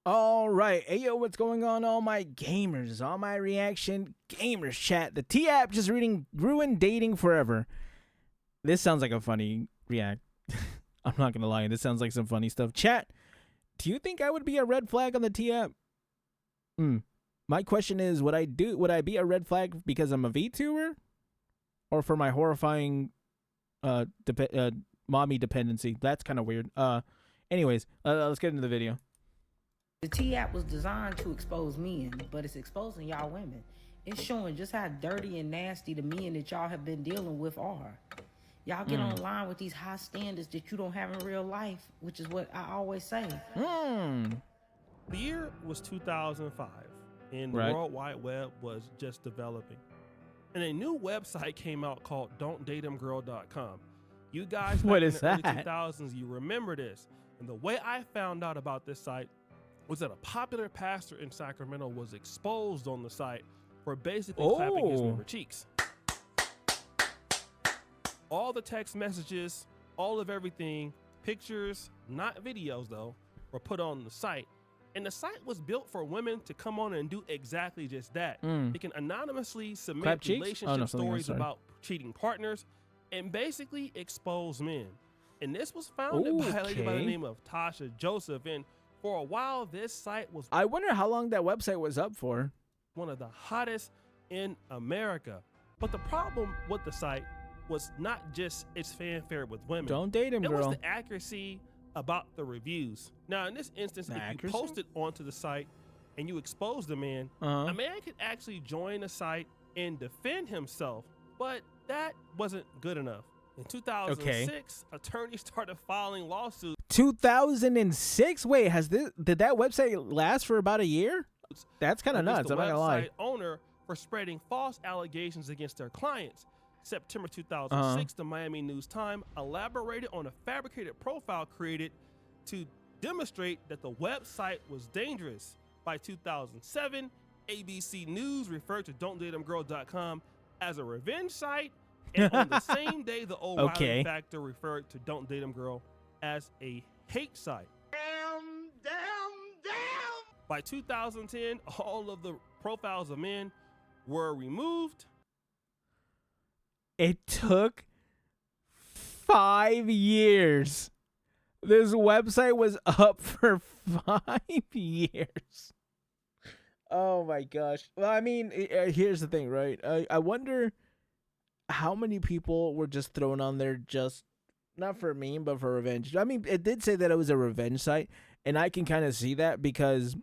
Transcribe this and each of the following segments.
All right. Hey, yo, what's going on, all my gamers, all my reaction gamers chat? The T app just ruined dating forever. This sounds like a funny react. I'm not going to lie. This sounds like some funny stuff. Chat, do you think I would be a red flag on the T app? My question is, would I be a red flag because I'm a VTuber? Or for my horrifying mommy dependency? That's kind of weird. Anyways, let's get into the video. The T app was designed to expose men, but it's exposing y'all women. It's showing just how dirty and nasty the men that y'all have been dealing with are. Y'all get online with these high standards that you don't have in real life, which is what I always say. The year was 2005, and the World Wide Web was just developing. And a new website came out called don'tdateemgirl.com. You guys, what back is in the that? early 2000s, you remember this. And the way I found out about this site was that a popular pastor in Sacramento was exposed on the site for basically clapping his member cheeks. All the text messages, all of everything, pictures, not videos though, were put on the site. And the site was built for women to come on and do exactly just that. They can anonymously submit relationship stories about cheating partners and basically expose men. And this was founded by a lady by the name of Tasha Joseph. And for a while, this site was... I wonder how long that website was up for. One of the hottest in America. But the problem with the site was not just its fanfare with women. Don't date him, girl. It was the accuracy about the reviews. Now, in this instance, if you post it onto the site and you expose the man, a man could actually join the site and defend himself. But that wasn't good enough. In 2006, attorneys started filing lawsuits. 2006? Wait, did that website last for about a year? That's kind of nuts. I'm not gonna lie. The website owner for spreading false allegations against their clients. September 2006, the Miami News Times elaborated on a fabricated profile created to demonstrate that the website was dangerous. By 2007, ABC News referred to don'tdateemgirl.com as a revenge site. And on the same day, the O'Reilly Factor referred to Don't Date 'Em Girl as a hate site. Damn. By 2010, all of the profiles of men were removed. It took 5 years. This website was up for 5 years. Oh my gosh. Well, I mean, here's the thing, right? I wonder how many people were just thrown on there just not for a meme but for revenge. I mean, it did say that it was a revenge site, and I can kind of see that because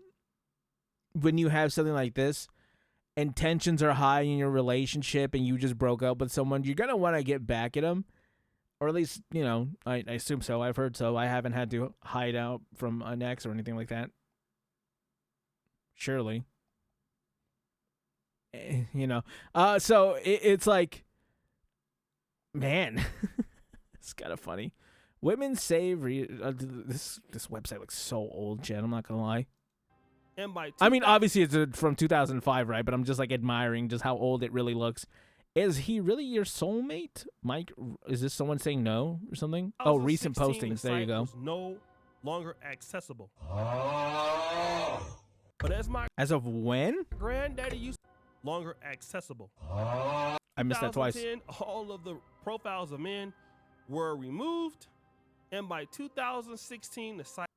when you have something like this and tensions are high in your relationship and you just broke up with someone, you're gonna want to get back at them, or at least, you know, I assume so. I've heard so. I haven't had to hide out from an ex or anything like that, surely, you know. So it's like, man, it's kind of funny. Women save this website looks so old, Jen. I'm not gonna lie. And by I mean, obviously it's from 2005, right? But I'm just like admiring just how old it really looks. Is he really your soulmate, Mike? Is this someone saying no or something? Oh, recent postings. There you go. Was no longer accessible. But as of when? Granddaddy used longer accessible. I missed that twice. All of the profiles of men were removed, and by 2016, the site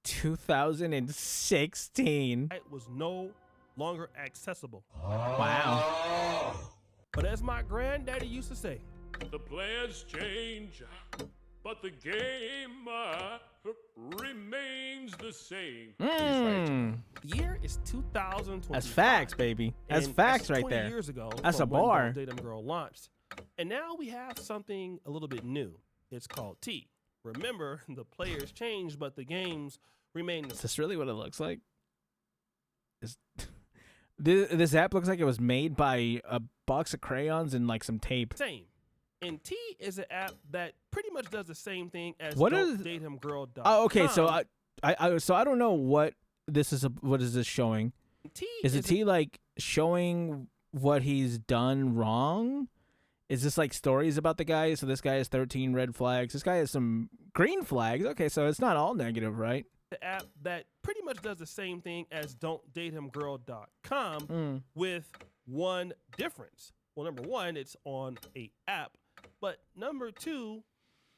2016 was no longer accessible. Wow. But as my granddaddy used to say, the players change, but the game remains the same. The year is 2020. That's facts, baby. That's facts right there. 20 years ago, that's a bar. Don't Date 'Em Girl launched. And now we have something a little bit new. It's called T. Remember, the players change, but the games remain. Is this really what it looks like? This app looks like it was made by a box of crayons and like some tape. Same. And T is an app that pretty much does the same thing as Don'tDateHimGirl.com. Oh, okay. So I don't know what this is. What is this showing? Is it T like showing what he's done wrong? Is this like stories about the guy? So this guy has 13 red flags. This guy has some green flags. Okay, so it's not all negative, right? The app that pretty much does the same thing as don'tdatehimgirl.com with one difference. Well, number one, it's on a app, but number two,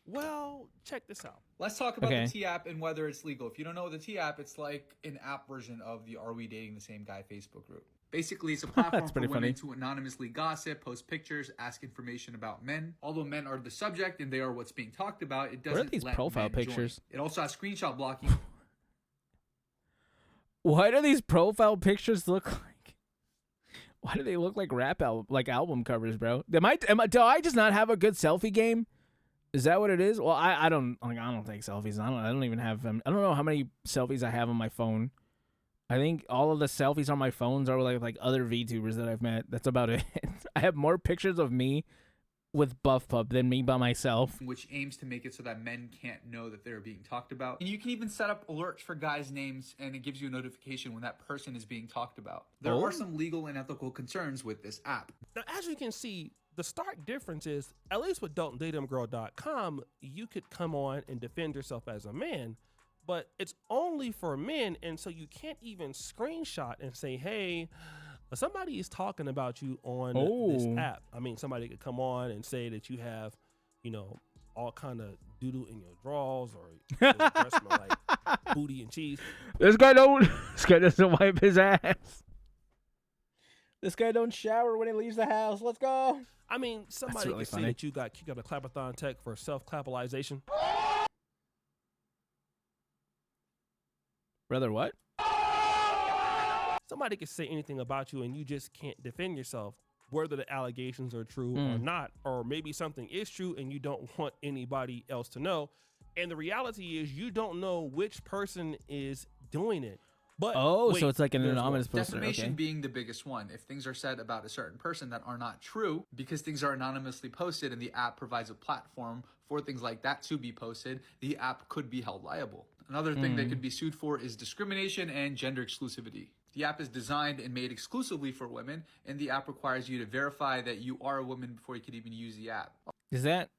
well, check this out. Let's talk about Okay. the T app and whether it's legal. If you don't know the T app, it's like an app version of the Are We Dating the Same Guy Facebook group. Basically, it's a platform for pretty women funny. to anonymously gossip, post pictures, ask information about men. Although men are the subject and they are what's being talked about, it What doesn't are these let profile men join. pictures? It also has screenshot blocking. Why do these profile pictures look like? Why do they look like album covers, bro? Do I just not have a good selfie game? Is that what it is? Well, I don't take selfies. I don't even have them. I don't know how many selfies I have on my phone. I think all of the selfies on my phones are like other VTubers that I've met. That's about it. I have more pictures of me with Buff Pup than me by myself. Which aims to make it so that men can't know that they're being talked about. And you can even set up alerts for guys' names, and it gives you a notification when that person is being talked about. There Oh. are some legal and ethical concerns with this app. Now, as you can see, the stark difference is, at least with don'tdatehimgirl.com, you could come on and defend yourself as a man, but it's only for men, and so you can't even screenshot and say, hey, somebody is talking about you on this app. I mean, somebody could come on and say that you have, all kind of doo-doo in your drawers, or your breasts smell like booty and cheese. This guy doesn't wipe his ass. This guy don't shower when he leaves the house. Let's go. I mean, somebody really could say funny. that you got kicked out of Clapathon Tech for self-clapalization. Brother, what? Somebody could say anything about you and you just can't defend yourself, whether the allegations are true or not, or maybe something is true and you don't want anybody else to know. And the reality is you don't know which person is doing it. But So wait, it's like an there's anonymous more. poster. Defamation Okay. being the biggest one. If things are said about a certain person that are not true, because things are anonymously posted and the app provides a platform for things like that to be posted, the app could be held liable. Another thing they could be sued for is discrimination and gender exclusivity. The app is designed and made exclusively for women, and the app requires you to verify that you are a woman before you can even use the app. Is that?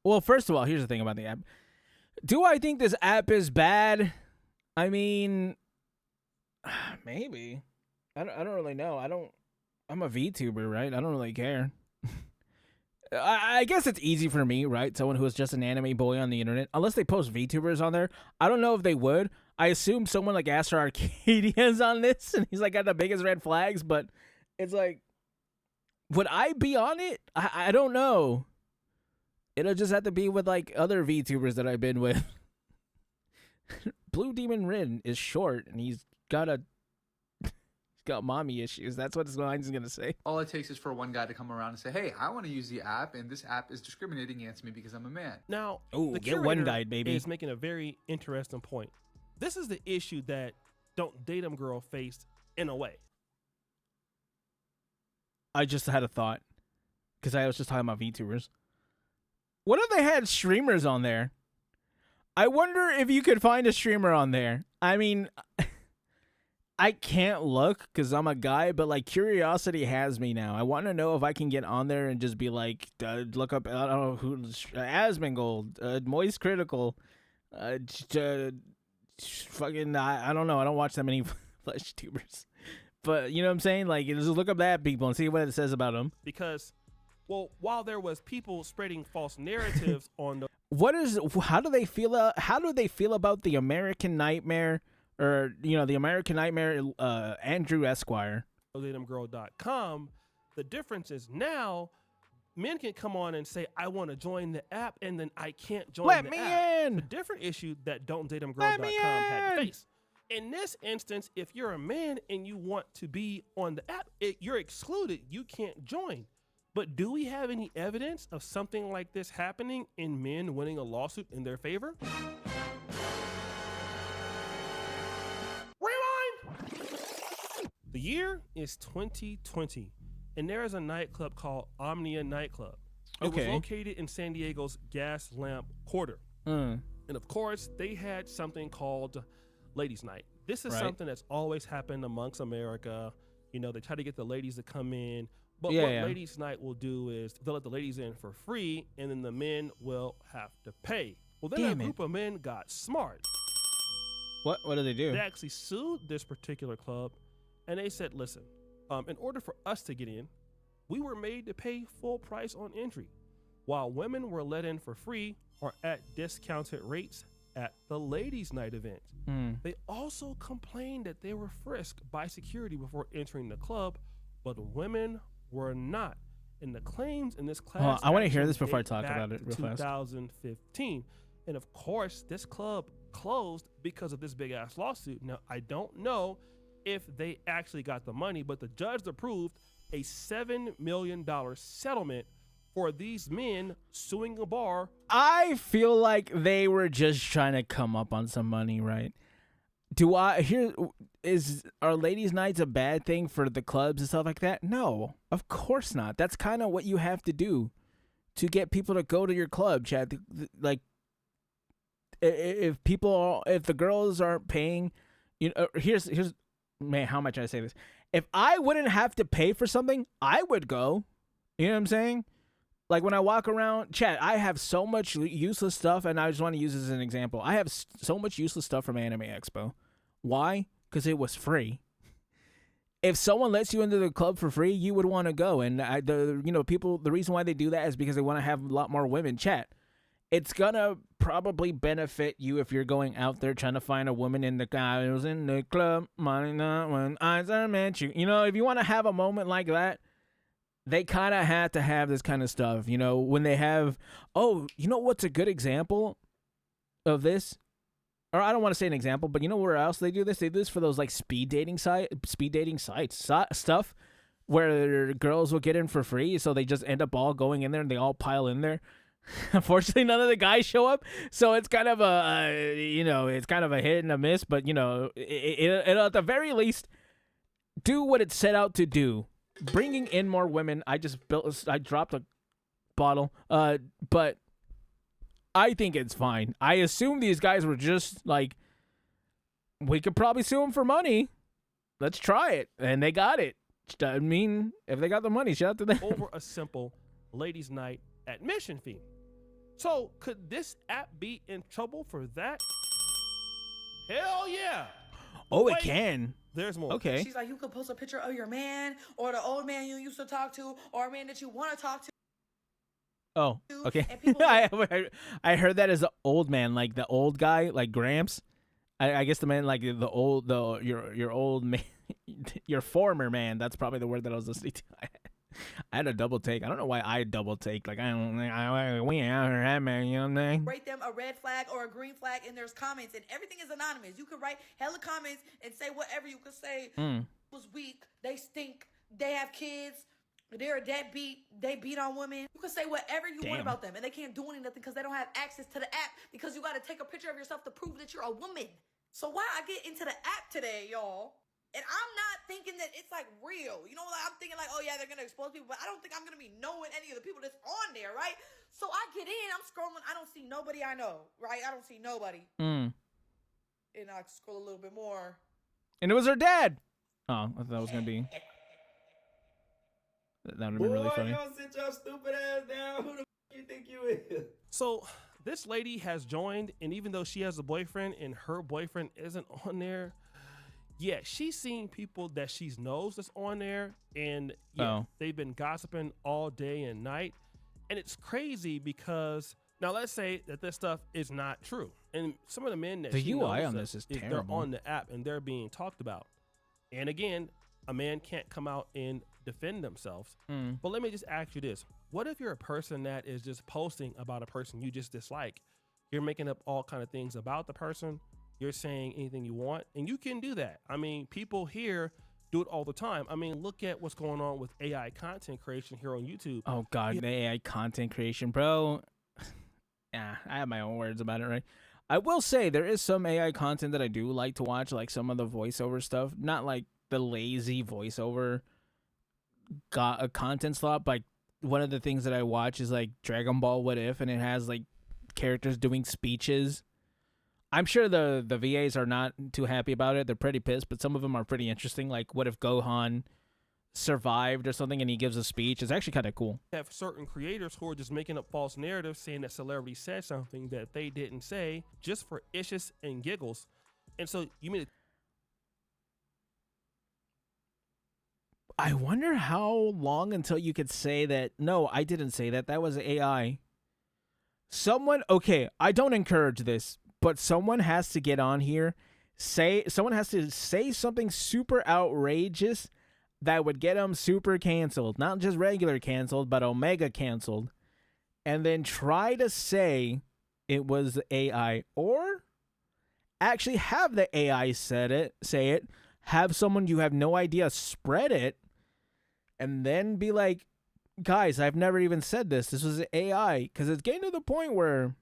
Well, first of all, here's the thing about the app. Do I think this app is bad? I mean, maybe. I don't really know. I'm a VTuber, right? I don't really care. I guess it's easy for me, right? Someone who is just an anime boy on the internet. Unless they post VTubers on there. I don't know if they would. I assume someone like Astro Arcadia is on this, and he's like got the biggest red flags, but it's like, would I be on it? I don't know. It'll just have to be with like other VTubers that I've been with. Blue Demon Rin is short, and he's got mommy issues. That's what his line's gonna say. All it takes is for one guy to come around and say, hey, I want to use the app, and this app is discriminating against me because I'm a man. Now, Ooh, the get one curator guide, baby. is making a very interesting point. This is the issue that Don't Date 'Em Girl faced in a way. I just had a thought because I was just talking about VTubers. What if they had streamers on there? I wonder if you could find a streamer on there. I mean, I can't look because I'm a guy, but like curiosity has me now. I want to know if I can get on there and just be like, look up, I don't know who, Asmongold, Moist Critical, fucking, I don't know. I don't watch that many flesh tubers. But you know what I'm saying? Like, just look up that people and see what it says about them. Because, well, while there was people spreading false narratives on the How do they feel about the American Nightmare, or the American Nightmare Andrew Esquire? Date'emGirl.com, the difference is now men can come on and say, I want to join the app, and then I can't join Let the me app. in. The different issue that Let me Don'tDate'emGirl.com had to in. face. In this instance, if you're a man and you want to be on the app, you're excluded. You can't join. But do we have any evidence of something like this happening in men winning a lawsuit in their favor? Rewind! The year is 2020, and there is a nightclub called Omnia Nightclub. It was Okay. located in San Diego's Gaslamp Quarter. And of course, they had something called Ladies' Night. This is Right. something that's always happened amongst America. You know, they try to get the ladies to come in. But Yeah, what yeah. ladies' night will do is they'll let the ladies in for free, and then the men will have to pay. Well, then Damn a it. group of men got smart. What do they do? They actually sued this particular club, and they said, listen, in order for us to get in, we were made to pay full price on entry, while women were let in for free or at discounted rates at the ladies' night event. They also complained that they were frisked by security before entering the club, but women were not. And the claims in this class I want to hear action this before I date talk back about it to real fast. 2015. And of course, this club closed because of this big ass lawsuit. Now, I don't know if they actually got the money, but the judge approved a $7 million settlement for these men suing a bar. I feel like they were just trying to come up on some money, right? Are ladies' nights a bad thing for the clubs and stuff like that? No, of course not. That's kind of what you have to do to get people to go to your club, Chad. Like, if the girls aren't paying, here's man, how much I say this. If I wouldn't have to pay for something, I would go. You know what I'm saying? Like when I walk around, Chad, I have so much useless stuff, and I just want to use this as an example. I have so much useless stuff from Anime Expo. Why? Because it was free. If someone lets you into the club for free, you would want to go. And the reason why they do that is because they want to have a lot more women. Chat. It's gonna probably benefit you if you're going out there trying to find a woman in the guy who's in the club, money not when eyes are meant you. If you want to have a moment like that, they kind of have to have this kind of stuff. When they have, what's a good example of this? Or I don't want to say an example, but you know where else they do this? They do this for those like speed dating sites stuff where girls will get in for free, so they just end up all going in there and they all pile in there. Unfortunately, none of the guys show up, so it's kind of it's kind of a hit and a miss. But it'll at the very least do what it set out to do, bringing in more women. I dropped a bottle, but I think it's fine. I assume these guys were just like, we could probably sue them for money. Let's try it, and they got it. I mean, if they got the money, shout out to them. Over a simple ladies' night admission fee. So could this app be in trouble for that? Hell yeah. Oh, Wait, it can. There's more. Okay. She's like, you could post a picture of your man or the old man you used to talk to or a man that you want to talk to. Oh, okay. And people- I heard that as an old man, like the old guy, like Gramps. I guess the man, like your old man, your former man. That's probably the word that I was listening to. I had a double take. I don't know why I double take. Like we ain't out here, that man. You know what I'm saying? Rate them a red flag or a green flag, and there's comments, and everything is anonymous. You could write hella comments and say whatever. You could say was weak, they stink, they have kids, they're a deadbeat, they beat on women. You could say whatever you want about them, and they can't do anything because they don't have access to the app because you got to take a picture of yourself to prove that you're a woman. So why I get into the app today, y'all? And I'm not thinking that it's like real. I'm thinking like, oh yeah, they're going to expose people, but I don't think I'm going to be knowing any of the people that's on there, right? So I get in, I'm scrolling, I don't see nobody I know, right? I don't see nobody. And I scroll a little bit more. And it was her dad. Oh, I thought that was going to be. That would have been really funny. Y'all sit your stupid ass down. Who the you think you is? So this lady has joined, and even though she has a boyfriend and her boyfriend isn't on there, yeah, she's seen people that she knows that's on there, and they've been gossiping all day and night. And it's crazy because now let's say that this stuff is not true, and some of the men that the she UI knows on that this is they're terrible. on the app and they're being talked about. And again, a man can't come out and defend themselves. But let me just ask you this: what if you're a person that is just posting about a person you just dislike? You're making up all kind of things about the person. You're saying anything you want, and you can do that. I mean, people here do it all the time. I mean, look at what's going on with AI content creation here on YouTube. Oh God, the AI content creation, bro. Yeah, I have my own words about it, right? I will say there is some AI content that I do like to watch, like some of the voiceover stuff. Not like the lazy voiceover content slot, but one of the things that I watch is like Dragon Ball What If, and it has like characters doing speeches. I'm sure the VAs are not too happy about it. They're pretty pissed, but some of them are pretty interesting. Like, what if Gohan survived or something and he gives a speech? It's actually kind of cool. Have certain creators who are just making up false narratives saying that celebrities said something that they didn't say just for issues and giggles. And so you mean I wonder how long until you could say that, no, I didn't say that. That was AI. Someone, okay, I don't encourage this, but someone has to get on here, someone has to say something super outrageous that would get them super canceled. Not just regular canceled, but Omega canceled. And then try to say it was AI. Or actually have the AI say it, have someone you have no idea spread it, and then be like, guys, I've never even said this. This was AI. Because it's getting to the point where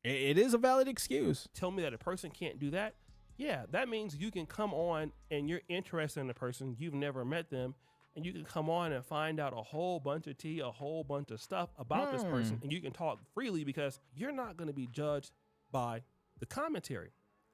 it is a valid excuse. tell me that a person can't do that? Yeah, that means you can come on and you're interested in a person, you've never met them, and you can come on and find out a whole bunch of tea, a whole bunch of stuff about this person, and you can talk freely because you're not going to be judged by the commentary.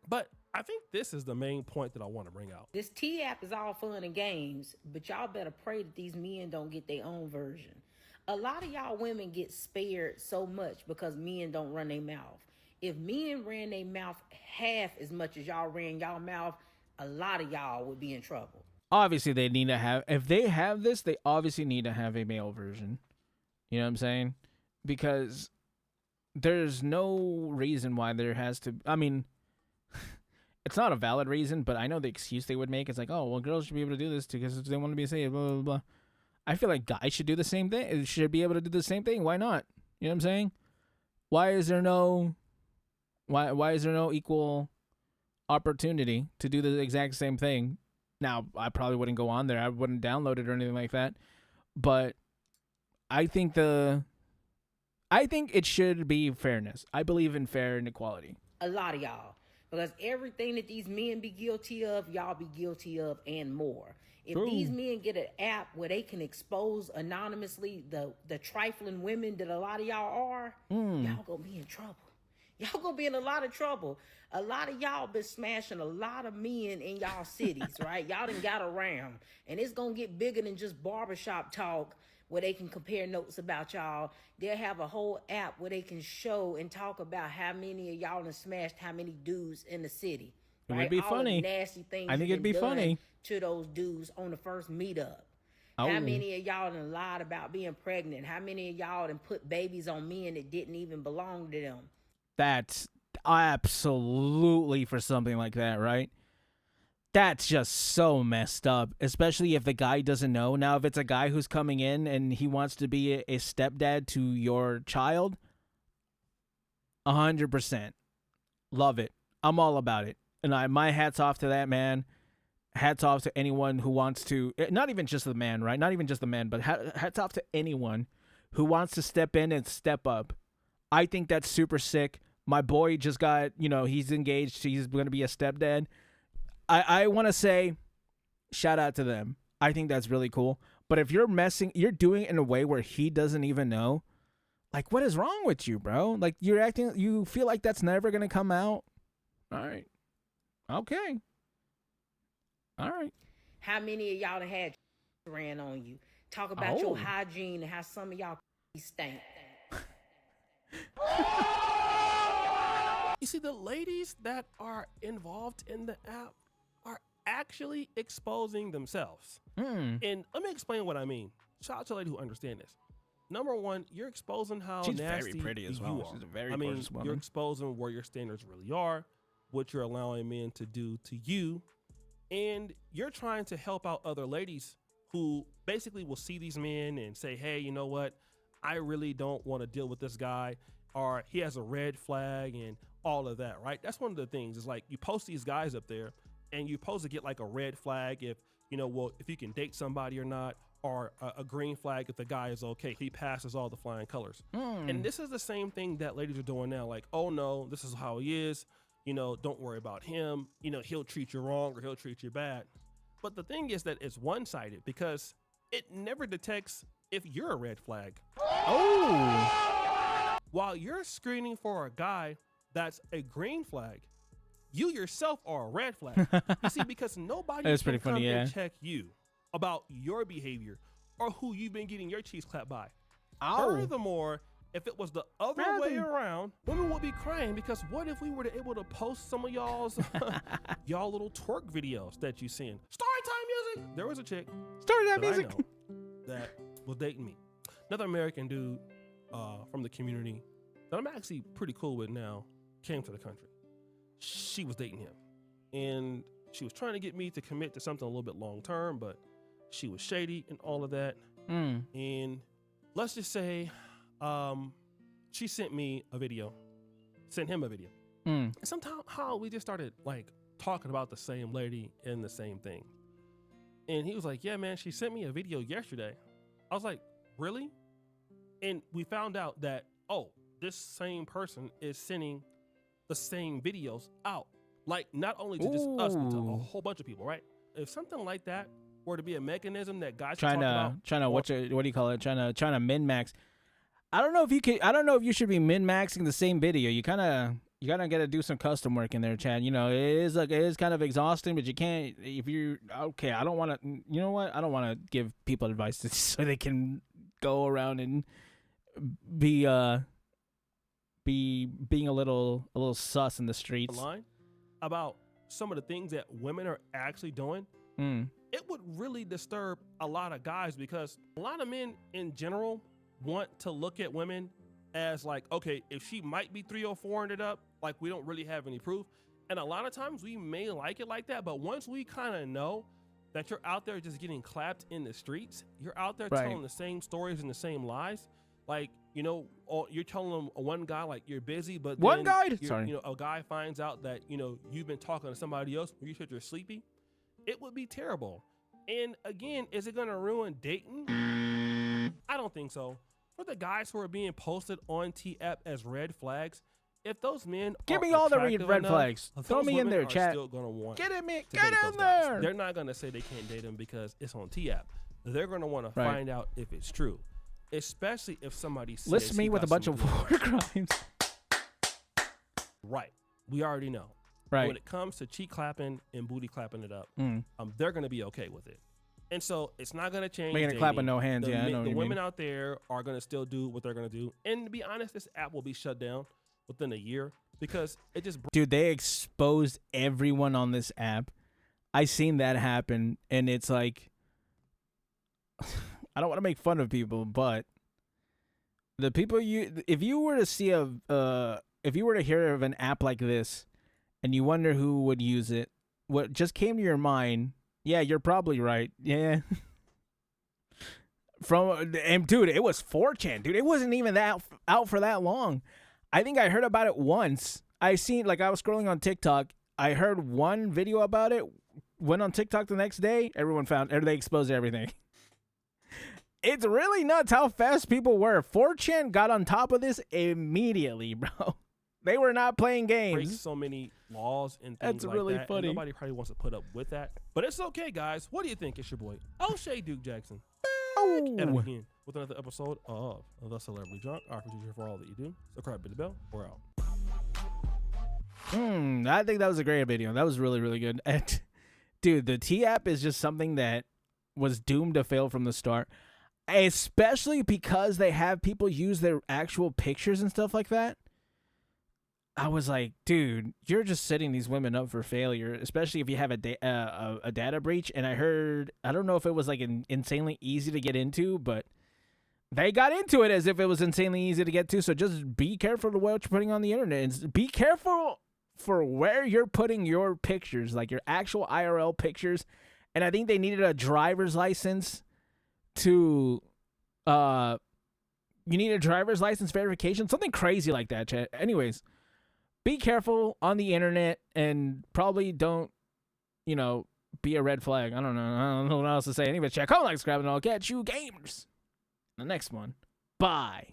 But I think this is the main point that I want to bring out. This T app is all fun and games, but y'all better pray that these men don't get their own version. A lot of y'all women get spared so much because men don't run their mouth. If men ran their mouth half as much as y'all ran y'all mouth, a lot of y'all would be in trouble. Obviously, they need to have, if they have this, they obviously need to have a male version. You know what I'm saying? Because there's no reason why there has to, I mean, it's not a valid reason, but I know the excuse they would make is like, oh, well, girls should be able to do this because they want to be safe, blah, blah, blah. I feel like guys should do the same thing. Should be able to do the same thing. Why not? You know what I'm saying? Why is there no equal opportunity to do the exact same thing? Now, I probably wouldn't go on there. I wouldn't download it or anything like that. But I think it should be fairness. I believe in fair and equality. A lot of y'all. Because everything that these men be guilty of, y'all be guilty of and more. If True. these men get an app where they can expose anonymously the trifling women that a lot of y'all are, y'all gonna be in trouble. Y'all gonna be in a lot of trouble. A lot of y'all been smashing a lot of men in y'all cities, right? Y'all done got around. And it's gonna get bigger than just barbershop talk where they can compare notes about y'all. They'll have a whole app where they can show and talk about how many of y'all done smashed how many dudes in the city. It right? would be All funny. The nasty things I think you it'd be done funny to those dudes on the first meetup. Oh. How many of y'all done lied about being pregnant? How many of y'all done put babies on men that didn't even belong to them? That's absolutely for something like that, right? That's just so messed up, especially if the guy doesn't know. Now, if it's a guy who's coming in and he wants to be a stepdad to your child, 100%. Love it. I'm all about it. And my hat's off to that man. Hats off to anyone who wants to, not even just the man, right? Not even just the man, but hats off to anyone who wants to step in and step up. I think that's super sick. My boy just got, he's engaged. He's going to be a stepdad. I want to say shout out to them. I think that's really cool. But if you're doing it in a way where he doesn't even know, like, what is wrong with you, bro? Like, you feel like that's never going to come out? All right. Okay. All right. How many of y'all done had ran on you? Talk about your hygiene and how some of y'all stink. You see, the ladies that are involved in the app are actually exposing themselves. And let me explain what I mean. Shout out to a lady who understands this. Number one, you're exposing how She's nasty very pretty as you well. are. She's a very gorgeous woman. You're exposing where your standards really are, what you're allowing men to do to you, and you're trying to help out other ladies who basically will see these men and say, hey, you know what? I really don't want to deal with this guy, or he has a red flag and all of that, right? That's one of the things. Is like you post these guys up there and you're supposed to get like a red flag if you can date somebody or not, or a green flag if the guy is okay. He passes all the flying colors. And this is the same thing that ladies are doing now. Like, oh no, this is how he is. Don't worry about him. He'll treat you wrong or he'll treat you bad. But the thing is that it's one-sided because it never detects if you're a red flag. Oh. While you're screening for a guy that's a green flag, you yourself are a red flag. You see, because nobody That's can pretty come funny, yeah. and check you about your behavior or who you've been getting your cheeks clapped by. Oh. Furthermore, if it was the other way around, women would be crying, because what if we were able to post some of y'all's y'all little twerk videos that you seen? Storytime music. There was a chick Storytime that music. I know that was dating me. Another American dude from the community that I'm actually pretty cool with now came to the country. She was dating him, and she was trying to get me to commit to something a little bit long term, but she was shady and all of that. And let's just say she sent me a video, sent him a video. And somehow we just started like talking about the same lady and the same thing. And he was like, yeah, man, she sent me a video yesterday. I was like, really? And we found out that, oh, this same person is sending the same videos out. Like, not only to just us, but to a whole bunch of people, right? If something like that were to be a mechanism that guys Trying to what do you call it? Trying to min max. I don't know if you should be min maxing the same video. You kind of got to do some custom work in there, Chad. You know, it is kind of exhausting, but you can't, if you're okay. I don't want to. You know what? I don't want to give people advice so they can go around and being a little sus in the streets. Line about some of the things that women are actually doing. It would really disturb a lot of guys, because a lot of men in general want to look at women as like, okay, if she might be 3 or 400 up, like we don't really have any proof. And a lot of times we may like it like that, but once we kind of know that you're out there just getting clapped in the streets, you're out there telling the same stories and the same lies. Like, you know, you're telling them one guy like you're busy, but one guy, you know, a guy finds out that, you know, you've been talking to somebody else when you said you're sleepy. It would be terrible. And again, is it going to ruin dating? I don't think so. For the guys who are being posted on T-App as red flags, if those men give me all the red flags, throw me in there, chat. Get in there. They're not going to say they can't date them because it's on T-App. They're going to want to find out if it's true, especially if somebody says list me with a bunch of war crimes. Right. We already know. Right. When it comes to cheek clapping and booty clapping it up, they're going to be okay with it. And so it's not going to change. Making a clap with no hands. I know the women out there are going to still do what they're going to do. And to be honest, this app will be shut down within a year because it just... Dude, they exposed everyone on this app. I seen that happen, and it's like... I don't want to make fun of people, but the people if you were to see if you were to hear of an app like this and you wonder who would use it, what just came to your mind, yeah, you're probably right. Yeah. Dude, it was 4chan, dude. It wasn't even that out for that long. I think I heard about it once. I was scrolling on TikTok. I heard one video about it, went on TikTok the next day, they exposed everything. It's really nuts how fast people were. 4chan got on top of this immediately, bro. They were not playing games. Break so many laws and things like really that. funny. And nobody probably wants to put up with that. But it's okay, guys. What do you think? It's your boy, Oshay Duke Jackson. And again, with another episode of The Celebrity Drunk. I appreciate you for all that you do. Subscribe to the bell. We're out. I think that was a great video. That was really, really good. And, dude, the T-App is just something that was doomed to fail from the start. Especially because they have people use their actual pictures and stuff like that. I was like, dude, you're just setting these women up for failure, especially if you have a data breach. And I don't know if it was like insanely easy to get into, but they got into it as if it was insanely easy to get to. So just be careful to what you're putting on the internet. And be careful for where you're putting your pictures, like your actual IRL pictures. And I think they needed a driver's license to you need a driver's license verification, something crazy like that, chat. Anyways, be careful on the internet and probably don't, be a red flag. I don't know what else to say. Anyway, chat, comment, like, subscribe, and I'll catch you gamers in the next one. Bye.